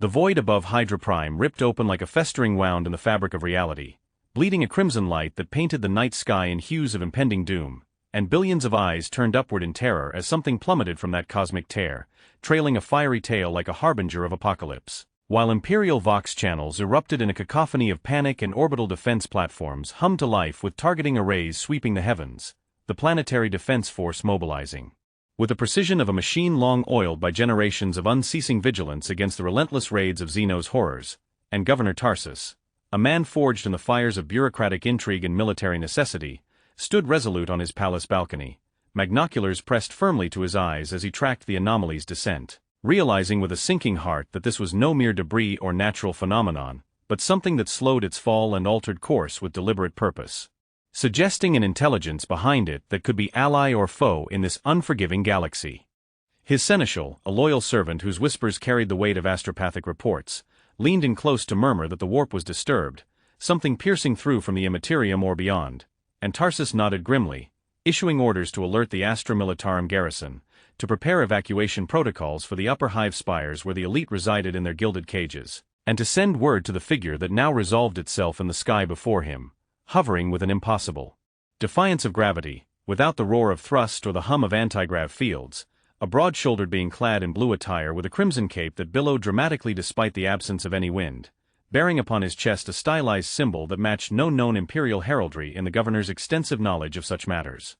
The void above Hydra Prime ripped open like a festering wound in the fabric of reality, bleeding a crimson light that painted the night sky in hues of impending doom, and billions of eyes turned upward in terror as something plummeted from that cosmic tear, trailing a fiery tail like a harbinger of apocalypse. While Imperial Vox channels erupted in a cacophony of panic and orbital defense platforms hummed to life with targeting arrays sweeping the heavens, the planetary defense force mobilizing. With the precision of a machine long oiled by generations of unceasing vigilance against the relentless raids of Xeno's horrors, and Governor Tarsus, a man forged in the fires of bureaucratic intrigue and military necessity, stood resolute on his palace balcony, magnoculars pressed firmly to his eyes as he tracked the anomaly's descent, realizing with a sinking heart that this was no mere debris or natural phenomenon, but something that slowed its fall and altered course with deliberate purpose, suggesting an intelligence behind it that could be ally or foe in this unforgiving galaxy. His seneschal, a loyal servant whose whispers carried the weight of astropathic reports, leaned in close to murmur that the warp was disturbed, something piercing through from the immaterium or beyond, and Tarsus nodded grimly, issuing orders to alert the Astra Militarum garrison, to prepare evacuation protocols for the upper hive spires where the elite resided in their gilded cages, and to send word to the figure that now resolved itself in the sky before him, hovering with an impossible defiance of gravity, without the roar of thrust or the hum of anti-grav fields, a broad-shouldered being clad in blue attire with a crimson cape that billowed dramatically despite the absence of any wind, bearing upon his chest a stylized symbol that matched no known imperial heraldry in the governor's extensive knowledge of such matters.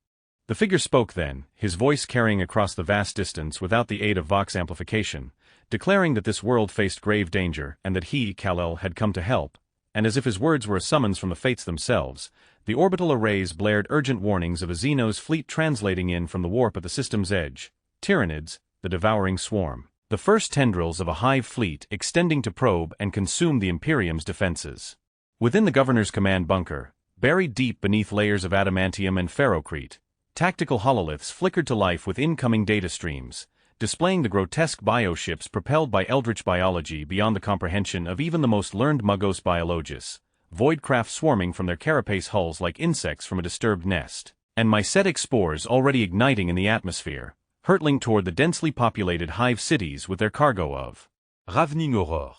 The figure spoke then, his voice carrying across the vast distance without the aid of Vox amplification, declaring that this world faced grave danger and that he, Kal-El, had come to help, and as if his words were a summons from the fates themselves, the orbital arrays blared urgent warnings of a Xeno's fleet translating in from the warp at the system's edge, Tyranids, the devouring swarm, the first tendrils of a hive fleet extending to probe and consume the Imperium's defenses. Within the governor's command bunker, buried deep beneath layers of adamantium and ferrocrete, tactical hololiths flickered to life with incoming data streams, displaying the grotesque bioships propelled by eldritch biology beyond the comprehension of even the most learned Muggos biologists, voidcraft swarming from their carapace hulls like insects from a disturbed nest, and mycetic spores already igniting in the atmosphere, hurtling toward the densely populated hive cities with their cargo of ravening horror.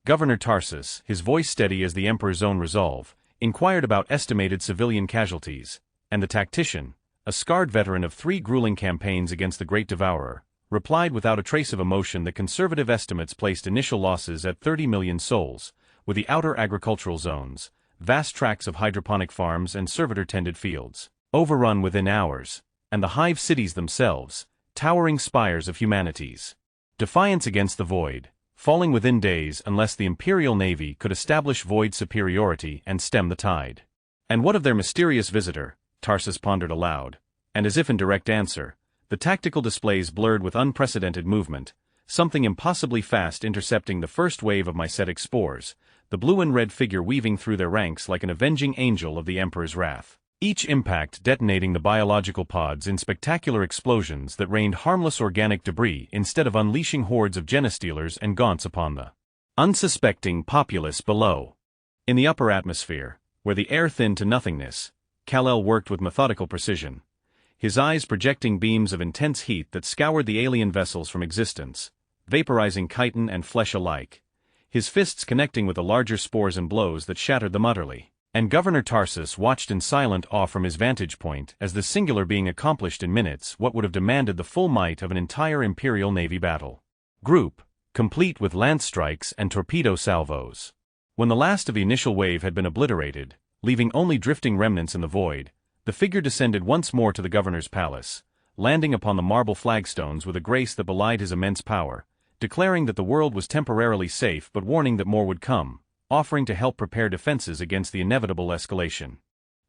Governor Tarsus, his voice steady as the Emperor's own resolve, inquired about estimated civilian casualties, and the tactician, a scarred veteran of 3 grueling campaigns against the Great Devourer, replied without a trace of emotion that conservative estimates placed initial losses at 30 million souls, with the outer agricultural zones, vast tracts of hydroponic farms and servitor-tended fields, overrun within hours, and the hive cities themselves, towering spires of humanity's defiance against the void, falling within days unless the Imperial Navy could establish void superiority and stem the tide. And what of their mysterious visitor? Tarsus pondered aloud, and as if in direct answer, the tactical displays blurred with unprecedented movement, something impossibly fast intercepting the first wave of mycetic spores, the blue and red figure weaving through their ranks like an avenging angel of the Emperor's wrath, each impact detonating the biological pods in spectacular explosions that rained harmless organic debris instead of unleashing hordes of genestealers and gaunts upon the unsuspecting populace below. In the upper atmosphere, where the air thinned to nothingness, Kal-El worked with methodical precision, his eyes projecting beams of intense heat that scoured the alien vessels from existence, vaporizing chitin and flesh alike, his fists connecting with the larger spores and blows that shattered them utterly. And Governor Tarsus watched in silent awe from his vantage point as the singular being accomplished in minutes what would have demanded the full might of an entire Imperial Navy battle group, complete with lance strikes and torpedo salvos. When the last of the initial wave had been obliterated, leaving only drifting remnants in the void, the figure descended once more to the governor's palace, landing upon the marble flagstones with a grace that belied his immense power, declaring that the world was temporarily safe but warning that more would come, offering to help prepare defenses against the inevitable escalation.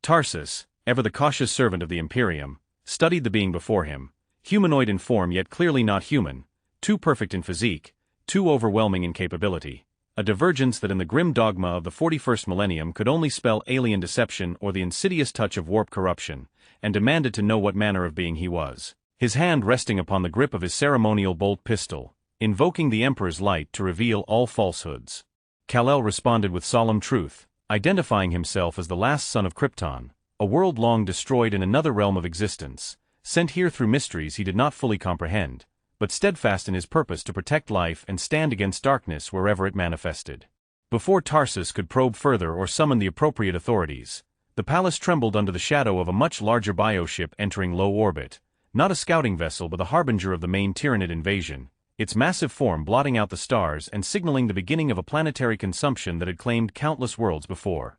Tarsus, ever the cautious servant of the Imperium, studied the being before him, humanoid in form yet clearly not human, too perfect in physique, too overwhelming in capability, a divergence that in the grim dogma of the 41st millennium could only spell alien deception or the insidious touch of warp corruption, and demanded to know what manner of being he was, his hand resting upon the grip of his ceremonial bolt pistol, invoking the Emperor's light to reveal all falsehoods. Kal-El responded with solemn truth, identifying himself as the last son of Krypton, a world long destroyed in another realm of existence, sent here through mysteries he did not fully comprehend, but steadfast in his purpose to protect life and stand against darkness wherever it manifested. Before Tarsus could probe further or summon the appropriate authorities, the palace trembled under the shadow of a much larger bioship entering low orbit, not a scouting vessel but the harbinger of the main Tyranid invasion, its massive form blotting out the stars and signaling the beginning of a planetary consumption that had claimed countless worlds before.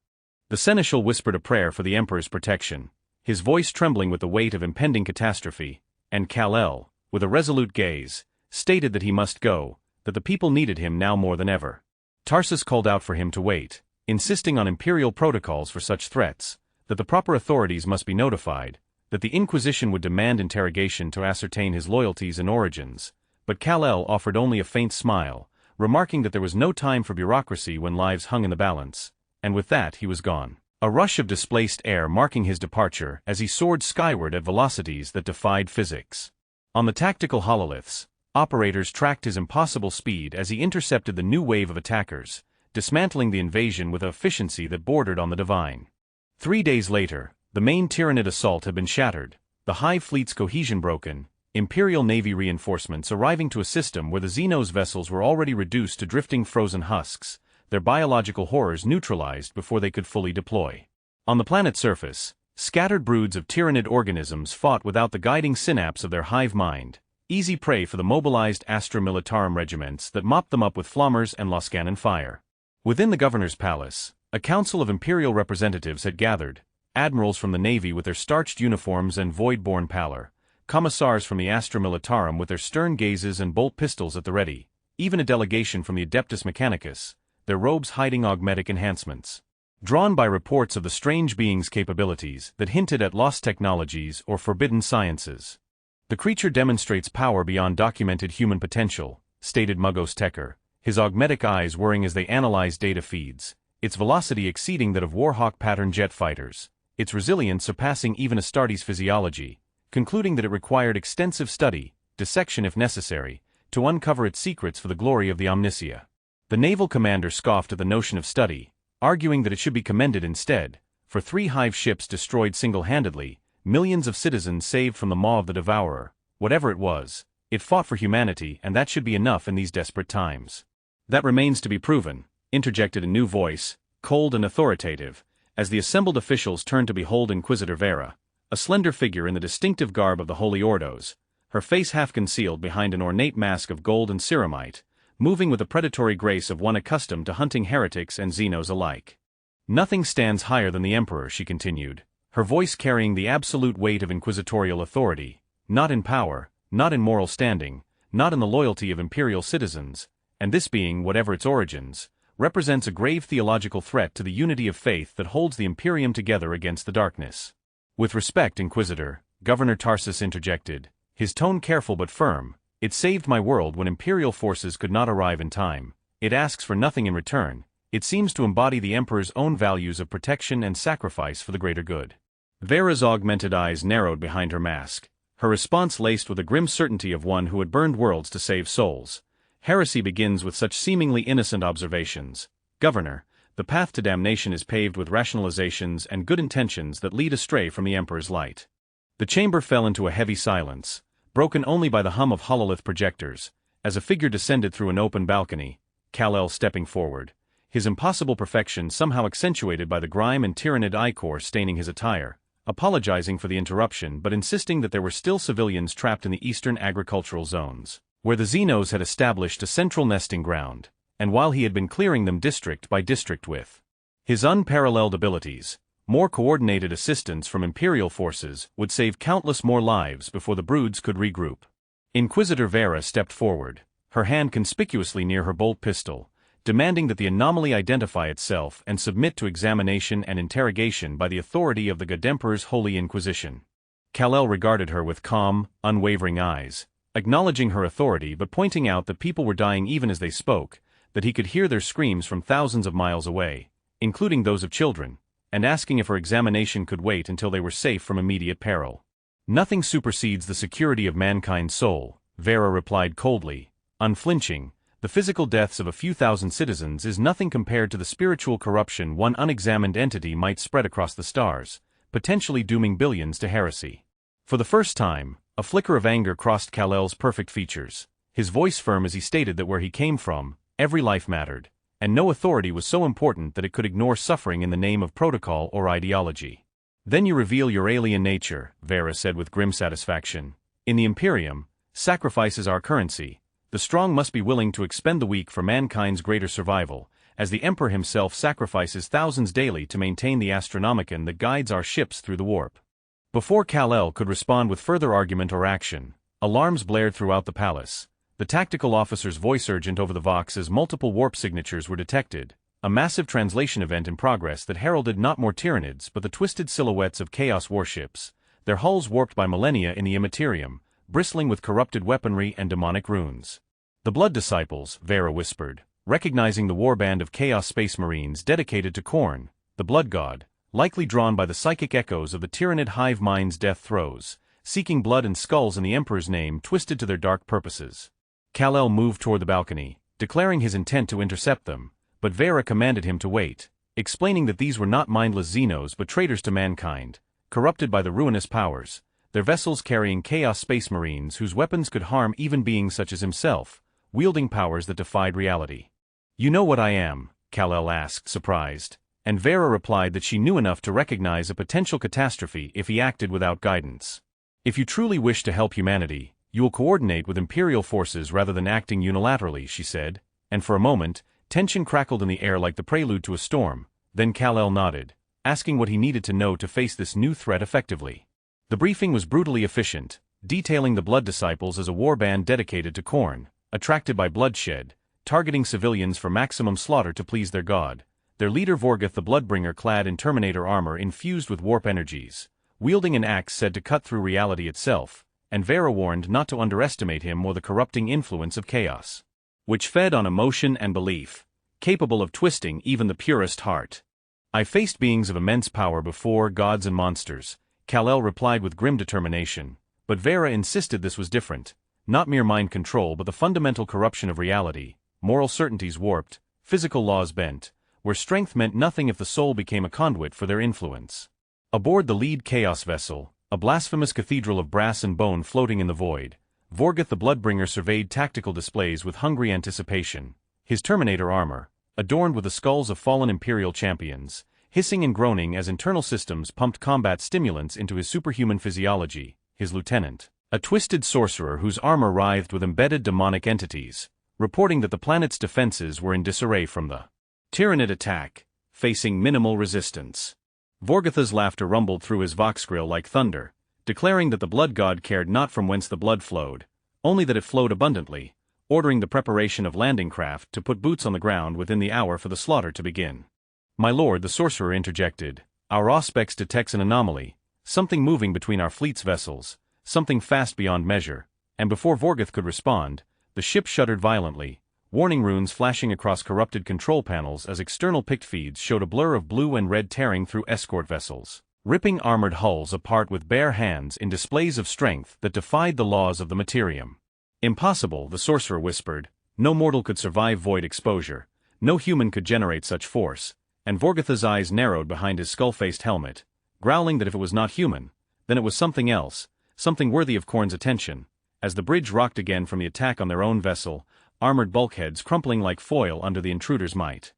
The seneschal whispered a prayer for the emperor's protection, his voice trembling with the weight of impending catastrophe, and Kal-El, with a resolute gaze, stated that he must go, that the people needed him now more than ever. Tarsus called out for him to wait, insisting on imperial protocols for such threats, that the proper authorities must be notified, that the Inquisition would demand interrogation to ascertain his loyalties and origins, but Kal-El offered only a faint smile, remarking that there was no time for bureaucracy when lives hung in the balance, and with that he was gone. A rush of displaced air marking his departure as he soared skyward at velocities that defied physics. On the tactical hololiths, operators tracked his impossible speed as he intercepted the new wave of attackers, dismantling the invasion with an efficiency that bordered on the divine. 3 days later, the main Tyranid assault had been shattered, the Hive fleet's cohesion broken, Imperial Navy reinforcements arriving to a system where the Xenos vessels were already reduced to drifting frozen husks, their biological horrors neutralized before they could fully deploy. On the planet's surface, scattered broods of Tyranid organisms fought without the guiding synapse of their hive mind, easy prey for the mobilized Astra Militarum regiments that mopped them up with Flammers and Loscannon fire. Within the governor's palace, a council of imperial representatives had gathered, admirals from the navy with their starched uniforms and void-born pallor, commissars from the Astra Militarum with their stern gazes and bolt pistols at the ready, even a delegation from the Adeptus Mechanicus, their robes hiding augmetic enhancements. Drawn by reports of the strange being's capabilities that hinted at lost technologies or forbidden sciences. The creature demonstrates power beyond documented human potential, stated Muggos Tekker, his augmetic eyes whirring as they analyzed data feeds, its velocity exceeding that of Warhawk pattern jet fighters, its resilience surpassing even Astartes' physiology, concluding that it required extensive study, dissection if necessary, to uncover its secrets for the glory of the Omniscia. The naval commander scoffed at the notion of study, arguing that it should be commended instead, for 3 Hive ships destroyed single-handedly, millions of citizens saved from the maw of the Devourer, whatever it was, it fought for humanity and that should be enough in these desperate times. That remains to be proven, interjected a new voice, cold and authoritative, as the assembled officials turned to behold Inquisitor Vera, a slender figure in the distinctive garb of the Holy Ordos, her face half concealed behind an ornate mask of gold and ceramite, moving with the predatory grace of one accustomed to hunting heretics and Xenos alike. Nothing stands higher than the Emperor, she continued, her voice carrying the absolute weight of inquisitorial authority, not in power, not in moral standing, not in the loyalty of imperial citizens, and this being, whatever its origins, represents a grave theological threat to the unity of faith that holds the Imperium together against the darkness. With respect, Inquisitor, Governor Tarsus interjected, his tone careful but firm, it saved my world when Imperial forces could not arrive in time, it asks for nothing in return, it seems to embody the Emperor's own values of protection and sacrifice for the greater good. Vera's augmented eyes narrowed behind her mask, her response laced with a grim certainty of one who had burned worlds to save souls. Heresy begins with such seemingly innocent observations. Governor, the path to damnation is paved with rationalizations and good intentions that lead astray from the Emperor's light. The chamber fell into a heavy silence, broken only by the hum of hololith projectors, as a figure descended through an open balcony, Kal-El stepping forward, his impossible perfection somehow accentuated by the grime and Tyranid ichor staining his attire, apologizing for the interruption but insisting that there were still civilians trapped in the eastern agricultural zones, where the Xenos had established a central nesting ground, and while he had been clearing them district by district with his unparalleled abilities, more coordinated assistance from Imperial forces would save countless more lives before the broods could regroup. Inquisitor Vera stepped forward, her hand conspicuously near her bolt pistol, demanding that the anomaly identify itself and submit to examination and interrogation by the authority of the God Emperor's Holy Inquisition. Kal-El regarded her with calm, unwavering eyes, acknowledging her authority but pointing out that people were dying even as they spoke, that he could hear their screams from thousands of miles away, including those of children, and asking if her examination could wait until they were safe from immediate peril. Nothing supersedes the security of mankind's soul, Vera replied coldly, unflinching. The physical deaths of a few thousand citizens is nothing compared to the spiritual corruption one unexamined entity might spread across the stars, potentially dooming billions to heresy. For the first time, A flicker of anger crossed Kal-El's perfect features, his voice firm as he stated that where he came from, every life mattered, and no authority was so important that it could ignore suffering in the name of protocol or ideology. Then you reveal your alien nature, Vera said with grim satisfaction. In the Imperium, sacrifice is our currency. The strong must be willing to expend the weak for mankind's greater survival, as the Emperor himself sacrifices thousands daily to maintain the astronomicon that guides our ships through the warp. Before Kal-El could respond with further argument or action, alarms blared throughout the palace. The tactical officer's voice urgent over the vox as multiple warp signatures were detected, a massive translation event in progress that heralded not more Tyranids but the twisted silhouettes of Chaos warships, their hulls warped by millennia in the Immaterium, bristling with corrupted weaponry and demonic runes. The Blood Disciples, Vera whispered, recognizing the warband of Chaos Space Marines dedicated to Khorne, the Blood God, likely drawn by the psychic echoes of the Tyranid hive mind's death throes, seeking blood and skulls in the Emperor's name twisted to their dark purposes. Kal-El moved toward the balcony, declaring his intent to intercept them, but Vera commanded him to wait, explaining that these were not mindless Xenos but traitors to mankind, corrupted by the ruinous powers, their vessels carrying Chaos Space Marines whose weapons could harm even beings such as himself, wielding powers that defied reality. "You know what I am?" Kal-El asked, surprised, and Vera replied that she knew enough to recognize a potential catastrophe if he acted without guidance. "If you truly wish to help humanity, you will coordinate with Imperial forces rather than acting unilaterally," she said, and for a moment, tension crackled in the air like the prelude to a storm. Then Kal-El nodded, asking what he needed to know to face this new threat effectively. The briefing was brutally efficient, detailing the Blood Disciples as a warband dedicated to Khorne, attracted by bloodshed, targeting civilians for maximum slaughter to please their god. Their leader Vorgoth the Bloodbringer clad in Terminator armor infused with warp energies, wielding an axe said to cut through reality itself, and Vera warned not to underestimate him or the corrupting influence of chaos, which fed on emotion and belief, capable of twisting even the purest heart. "I faced beings of immense power before, gods and monsters," Kal-El replied with grim determination, but Vera insisted this was different, not mere mind control but the fundamental corruption of reality, moral certainties warped, physical laws bent, where strength meant nothing if the soul became a conduit for their influence. Aboard the lead Chaos vessel, a blasphemous cathedral of brass and bone floating in the void, Vorgoth the Bloodbringer surveyed tactical displays with hungry anticipation, his Terminator armor, adorned with the skulls of fallen Imperial champions, hissing and groaning as internal systems pumped combat stimulants into his superhuman physiology, his lieutenant, a twisted sorcerer whose armor writhed with embedded demonic entities, reporting that the planet's defenses were in disarray from the Tyranid attack, facing minimal resistance. Vorgotha's laughter rumbled through his vox grill like thunder, declaring that the blood god cared not from whence the blood flowed, only that it flowed abundantly, ordering the preparation of landing craft to put boots on the ground within the hour for the slaughter to begin. "My lord," the sorcerer interjected, "our auspex detects an anomaly, something moving between our fleet's vessels, something fast beyond measure," and before Vorgoth could respond, the ship shuddered violently, warning runes flashing across corrupted control panels as external pict feeds showed a blur of blue and red tearing through escort vessels, ripping armored hulls apart with bare hands in displays of strength that defied the laws of the Materium. "Impossible," the sorcerer whispered, "no mortal could survive void exposure, no human could generate such force," and Vorgotha's eyes narrowed behind his skull-faced helmet, growling that if it was not human, then it was something else, something worthy of Khorne's attention. As the bridge rocked again from the attack on their own vessel, armored bulkheads crumpling like foil under the intruder's might,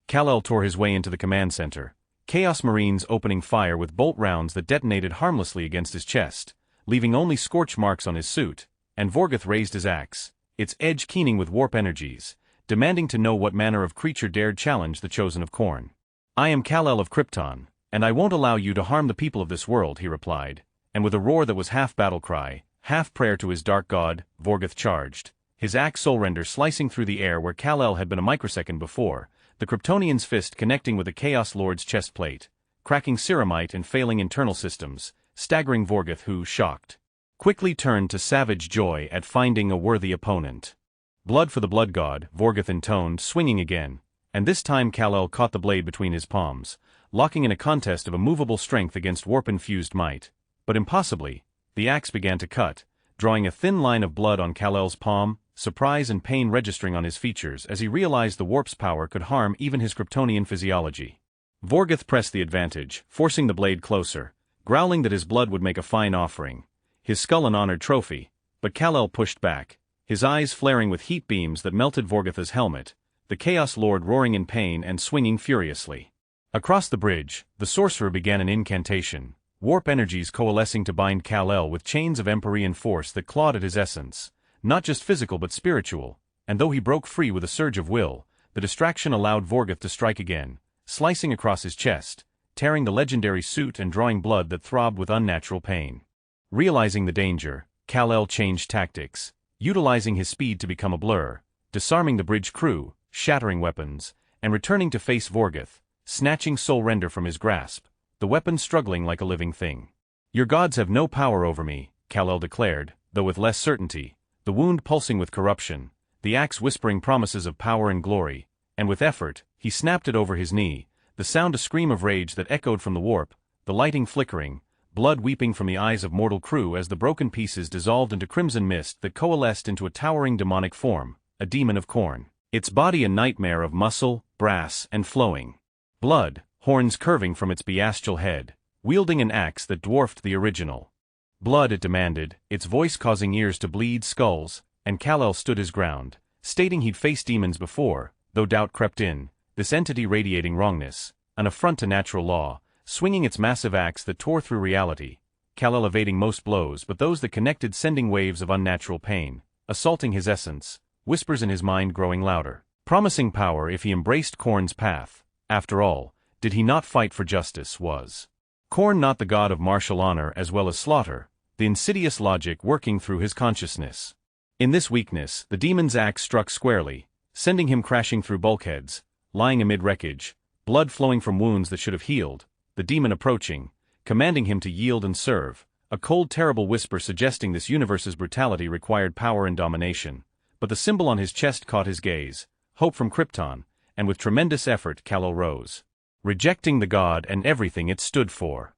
Kal-El tore his way into the command center, Chaos Marines opening fire with bolt rounds that detonated harmlessly against his chest, leaving only scorch marks on his suit, and Vorgoth raised his axe, its edge keening with warp energies, demanding to know what manner of creature dared challenge the chosen of Khorne. "I am Kal-El of Krypton, and I won't allow you to harm the people of this world," he replied, and with a roar that was half battle cry, half prayer to his dark god, Vorgoth charged, his axe soulrender slicing through the air where Kal-El had been a microsecond before, the Kryptonian's fist connecting with the Chaos Lord's chest plate, cracking ceramite and failing internal systems, staggering Vorgoth who, shocked, quickly turned to savage joy at finding a worthy opponent. "Blood for the blood god," Vorgoth intoned, swinging again, and this time Kal-El caught the blade between his palms, locking in a contest of immovable strength against warp-infused might. But impossibly, the axe began to cut, drawing a thin line of blood on Kal-El's palm, surprise and pain registering on his features as he realized the warp's power could harm even his Kryptonian physiology. Vorgoth pressed the advantage, forcing the blade closer, growling that his blood would make a fine offering. his skull an honored trophy, but Kal-El pushed back, his eyes flaring with heat beams that melted Vorgotha's helmet, the Chaos Lord roaring in pain and swinging furiously. Across the bridge, the sorcerer began an incantation, warp energies coalescing to bind Kal-El with chains of Empyrean force that clawed at his essence, not just physical but spiritual, and though he broke free with a surge of will, the distraction allowed Vorgoth to strike again, slicing across his chest, tearing the legendary suit and drawing blood that throbbed with unnatural pain. Realizing the danger, Kal-El changed tactics, utilizing his speed to become a blur, disarming the bridge crew, shattering weapons, and returning to face Vorgoth, snatching Soul Render from his grasp, the weapon struggling like a living thing. "Your gods have no power over me," Kal-El declared, though with less certainty, the wound pulsing with corruption, the axe whispering promises of power and glory, and with effort, he snapped it over his knee, the sound a scream of rage that echoed from the warp, the lighting flickering, blood weeping from the eyes of mortal crew as the broken pieces dissolved into crimson mist that coalesced into a towering demonic form, a demon of Khorne, its body a nightmare of muscle, brass, and flowing blood, horns curving from its bestial head, wielding an axe that dwarfed the original. Blood, it demanded, its voice causing ears to bleed skulls, and Kal-El stood his ground, stating he'd faced demons before, though doubt crept in, this entity radiating wrongness, an affront to natural law, swinging its massive axe that tore through reality, Kal-El evading most blows but those that connected, sending waves of unnatural pain, assaulting his essence, whispers in his mind growing louder, promising power if he embraced Khorne's path. After all, did he not fight for justice? Was Khorne not the god of martial honor as well as slaughter, the insidious logic working through his consciousness? In this weakness, the demon's axe struck squarely, sending him crashing through bulkheads, lying amid wreckage, blood flowing from wounds that should have healed, the demon approaching, commanding him to yield and serve, a cold terrible whisper suggesting this universe's brutality required power and domination. But the symbol on his chest caught his gaze, hope from Krypton, and with tremendous effort Kal-El rose, rejecting the god and everything it stood for.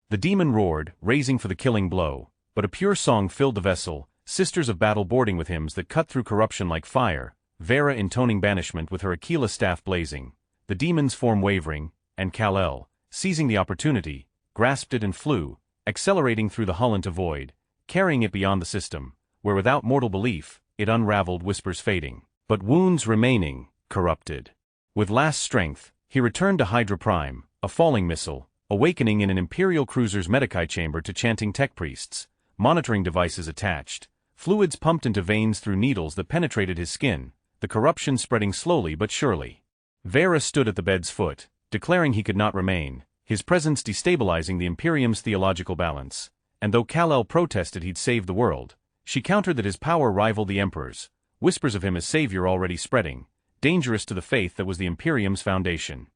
The demon roared, raising for the killing blow, but a pure song filled the vessel, sisters of battle boarding with hymns that cut through corruption like fire, Vera intoning banishment with her Aquila staff blazing, the demon's form wavering, and Kal-El, seizing the opportunity, grasped it and flew, accelerating through the hull into void, carrying it beyond the system, where without mortal belief, it unraveled, whispers fading, but wounds remaining, corrupted. With last strength, he returned to Hydra Prime, a falling missile, awakening in an Imperial cruiser's Medicae chamber to chanting tech priests, monitoring devices attached, fluids pumped into veins through needles that penetrated his skin, the corruption spreading slowly but surely. Vera stood at the bed's foot, declaring he could not remain, his presence destabilizing the Imperium's theological balance, and though Kal-El protested he'd save the world, she countered that his power rivaled the Emperor's, whispers of him as savior already spreading, dangerous to the faith that was the Imperium's foundation.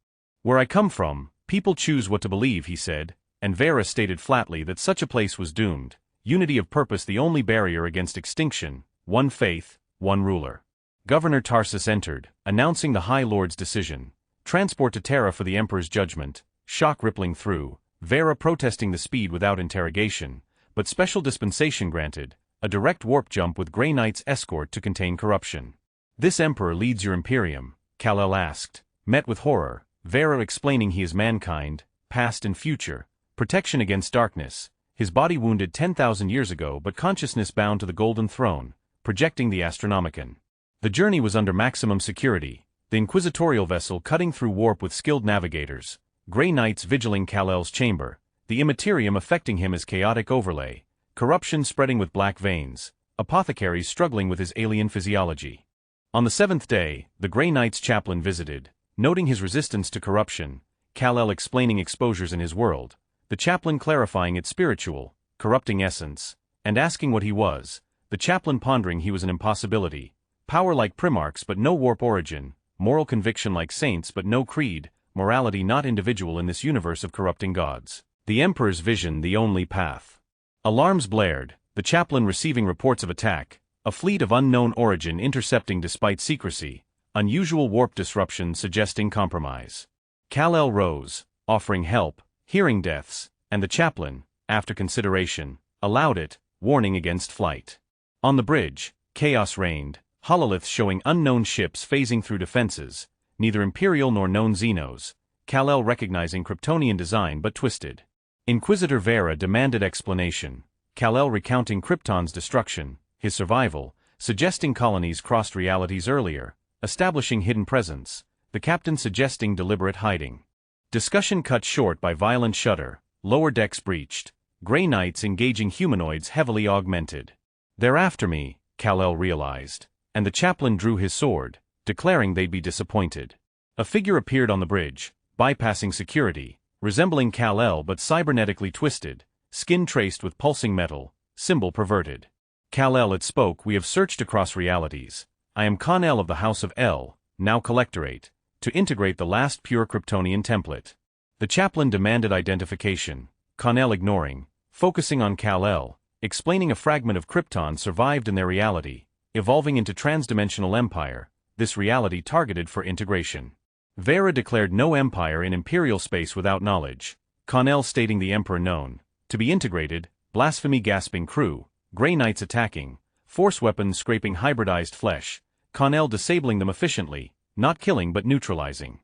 "Where I come from, people choose what to believe," he said, and Vera stated flatly that such a place was doomed, unity of purpose the only barrier against extinction, one faith, one ruler. Governor Tarsus entered, announcing the High Lord's decision, transport to Terra for the Emperor's judgment, shock rippling through, Vera protesting the speed without interrogation, but special dispensation granted, a direct warp jump with Grey Knight's escort to contain corruption. "This Emperor leads your Imperium?" Kal-El asked, met with horror, Vera explaining he is mankind, past and future, protection against darkness, his body wounded 10,000 years ago but consciousness bound to the Golden Throne, projecting the Astronomicon. The journey was under maximum security, the inquisitorial vessel cutting through warp with skilled navigators, Grey Knights vigiling Kal-El's chamber, the Immaterium affecting him as chaotic overlay, corruption spreading with black veins, apothecaries struggling with his alien physiology. On the seventh day, the Grey Knight's chaplain visited, noting his resistance to corruption, Kal-El explaining exposures in his world, the chaplain clarifying its spiritual, corrupting essence, and asking what he was, the chaplain pondering he was an impossibility, power like Primarchs but no warp origin, moral conviction like saints but no creed, morality not individual in this universe of corrupting gods. The Emperor's vision the only path. Alarms blared, the chaplain receiving reports of attack, a fleet of unknown origin intercepting despite secrecy, unusual warp disruption suggesting compromise. Kal-El rose, offering help, hearing deaths, and the chaplain, after consideration, allowed it, warning against flight. On the bridge, chaos reigned, hololiths showing unknown ships phasing through defenses, neither Imperial nor known Xenos, Kal-El recognizing Kryptonian design but twisted. Inquisitor Vera demanded explanation, Kal-El recounting Krypton's destruction, his survival, suggesting colonies crossed realities earlier, establishing hidden presence, the captain suggesting deliberate hiding. Discussion cut short by violent shudder, lower decks breached, Grey Knights engaging humanoids heavily augmented. "They're after me," Kal-El realized, and the chaplain drew his sword, declaring they'd be disappointed. A figure appeared on the bridge, bypassing security, resembling Kal-El but cybernetically twisted, skin traced with pulsing metal, symbol perverted. "Kal-El," it spoke, "we have searched across realities. I am Con-El of the House of El, now Collectorate, to integrate the last pure Kryptonian template." The chaplain demanded identification, Con-El ignoring, focusing on Kal-El, explaining a fragment of Krypton survived in their reality, evolving into transdimensional empire, this reality targeted for integration. Vera declared no empire in Imperial space without knowledge, Con-El stating the Emperor known, to be integrated, blasphemy gasping crew, Grey Knights attacking, force weapons scraping hybridized flesh, Con-El disabling them efficiently, not killing but neutralizing.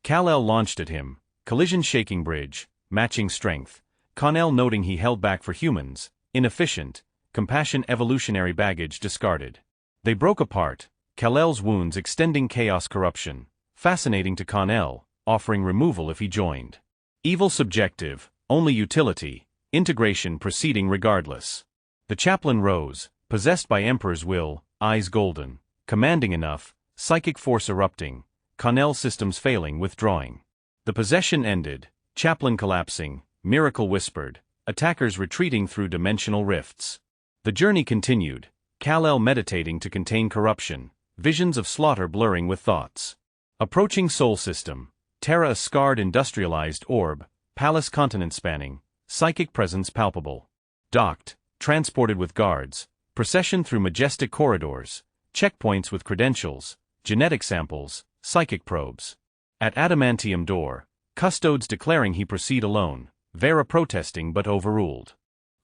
Kal-El launched at him, collision shaking bridge, matching strength, Con-El noting he held back for humans, inefficient, compassion evolutionary baggage discarded. They broke apart, Kal-El's wounds extending chaos corruption, fascinating to Con-El, offering removal if he joined. Evil subjective, only utility, integration proceeding regardless. The chaplain rose, possessed by Emperor's will, eyes golden, commanding enough, psychic force erupting, Con-El systems failing, withdrawing. The possession ended, chaplain collapsing, miracle whispered, attackers retreating through dimensional rifts. The journey continued, Kal-El meditating to contain corruption, visions of slaughter blurring with thoughts. Approaching Sol system, Terra a scarred industrialized orb, palace continent spanning, psychic presence palpable. Docked, transported with guards, procession through majestic corridors, checkpoints with credentials, genetic samples, psychic probes. At adamantium door, custodes declaring he proceed alone, Vera protesting but overruled.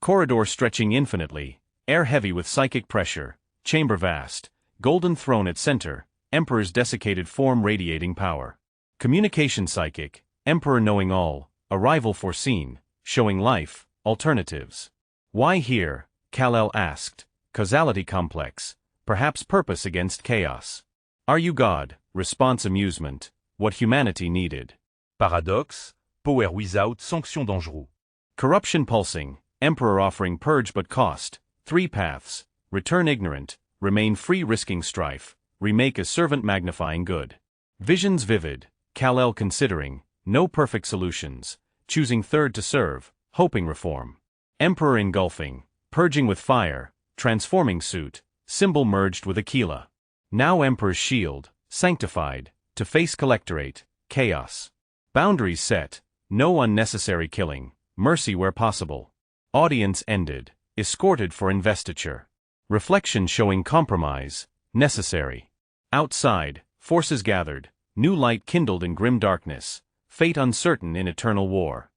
Corridor stretching infinitely, air heavy with psychic pressure, chamber vast, golden throne at center, Emperor's desiccated form radiating power. Communication psychic, Emperor knowing all, arrival foreseen, showing life, alternatives. "Why here?" Kal-El asked, causality complex, perhaps purpose against chaos. "Are you God?" Response amusement, what humanity needed. Paradoxe, power without sanction dangereux. Corruption pulsing, Emperor offering purge but cost, three paths, return ignorant, remain free risking strife, remake as servant magnifying good. Visions vivid, Kal-El considering, no perfect solutions, choosing third to serve, hoping reform. Emperor engulfing, purging with fire, transforming suit, symbol merged with Aquila. Now Emperor's shield, sanctified, to face Collectorate, chaos. Boundaries set, no unnecessary killing, mercy where possible. Audience ended, escorted for investiture. Reflection showing compromise, necessary. Outside, forces gathered, new light kindled in grim darkness, fate uncertain in eternal war.